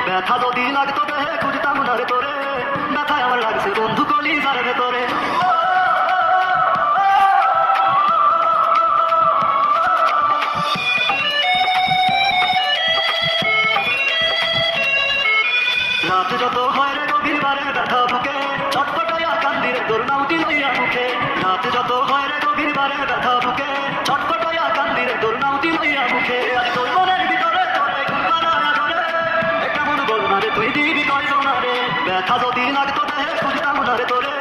ব্যথা যদি লাগতো দেহে খুঁজতাম না রে তোরে, ব্যথায় আমার লাগছে বন্ধু কলিজার ভেতরে। রাত যত হয় রে গভীর বারে ব্যথা বুকে, ছটফটাইয়া কান্দি রে তোর নামটি লইয়া মুখে। রাত যত হয় রে গভীর বারে ব্যথা বুকে, ছটফটাইয়া কান্দি রে তোর নামটি লইয়া মুখে। আজ তোর মনের ভিতরে তোরে গুনবানা না ধরে, এটা মন বল না রে তুই দিবি কয়জন না রে। ব্যথা যদি লাগতো দেহে খুঁজতাম না রে তোরে,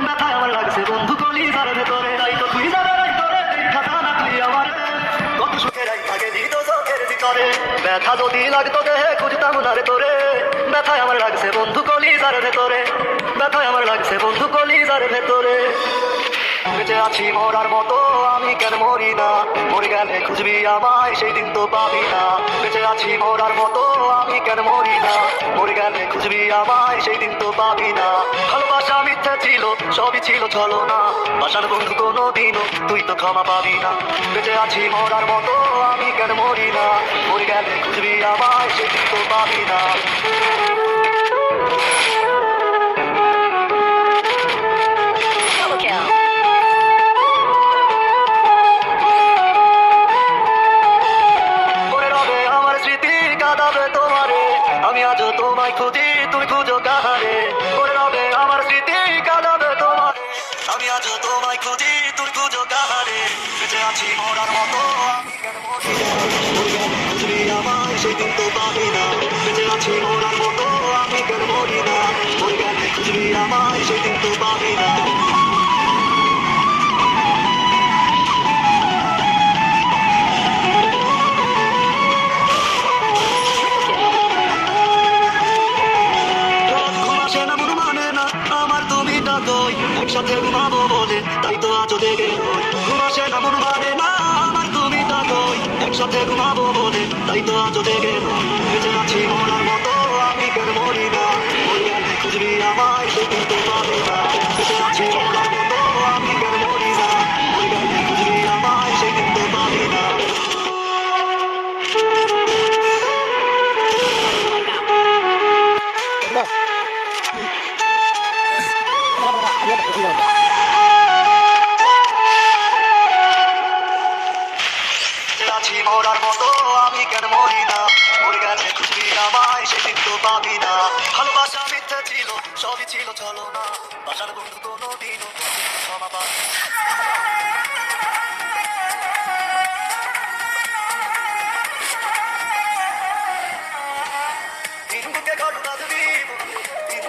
ব্যথায় আমার লাগছে বন্ধু কলিজার ভেতরে। তাই তো তুই যাবে রাই তোরে দেখা না তুই আমারে, কত সুখের আই থাকে দিত চোখের ভিতরে। ব্যথা যদি লাগতো দেহে খুঁজতাম না রে তোরে, ব্যথায় আমার লাগছে বন্ধু কলিজার ভেতরে। ব্যথায় আমার লাগছে বন্ধু কলিজার ভেতরে। বেঁচে আছি মরার মতো আমি কেন মরি না, মরে গেলে খুঁজবি আমায় সেই দিন তো পাবি না। বেঁচে আছি মরার মতো আমি কেন মরি না, মরে গেলে খুঁজবি আমায় সেই দিন তো পাবি না। ভালোবাসা মিথ্যে ছিল সবই ছিল চলো না, বাসার বন্ধু কোনো দিনও তুই তো ক্ষমা পাবি না। বেঁচে আছি মরার মতো আমি কেন মরি না, মরে গেলে খুঁজবি আমায় সেই দিন তো পাবি না। আমি আজও তোমায় খুঁজি তুই খুঁজো কাহারে, ওরে রবে আমার স্মৃতি কাঁদাবে তোমারে। আমি আজও তোমায় খুঁজি তুই খুঁজো কাহারে, বেঁচে আছি মরার মতো আমি কেন মরি না, খুঁজবি আমায় সেই দিন তো পাবি না। বেঁচে আছি মরার মতো আমি কেন মরি না, মরে গেলে খুঁজবি আমায় সেই দিন তো পাবি না। একসাথে ঘুমাবো বলে তাই তো আজও জেগে ঘুম আসে না, মন মানে না আমার তুমি তাকই। একসাথে ঘুমাবো বলে তাই তো আজও জেগে বেঁচে আছি মরার মতো আমি কেন মরি না, মরে গেলে খুঁজবি আমায় সেই দিন তো পাবি না। বেঁচে আছি মরার মতো আমি কেন মরি না, মরে গেলে খুঁজবি আমায় সেই দিন তো পাবি না। মরার মতো আমি কেন মরি না, মরে গেলে খুঁজবি আমায় সেদিন তো পাবি না। ভালোবাসা মিথ্যে ছিল সবই ছিল চলো না, বাসার বন্ধু কোনো দিনও ক্ষমা পাবি না। বুকে ঘর বাঁধবি,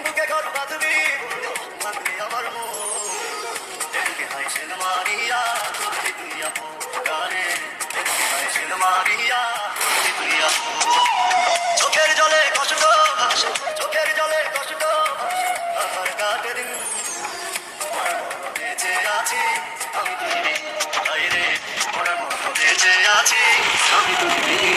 বুকে ঘর বাঁধবি থাকবি আমার মন মারিয়া তুই আপকারে মারিয়া তুই। চোখের জলে কষ্ট ভাসে, চোখের জলে কষ্ট আমার কাটে দিন বেঁচে আছি আমি তুই রে মরার মতো বেঁচে আছি আমি তুই।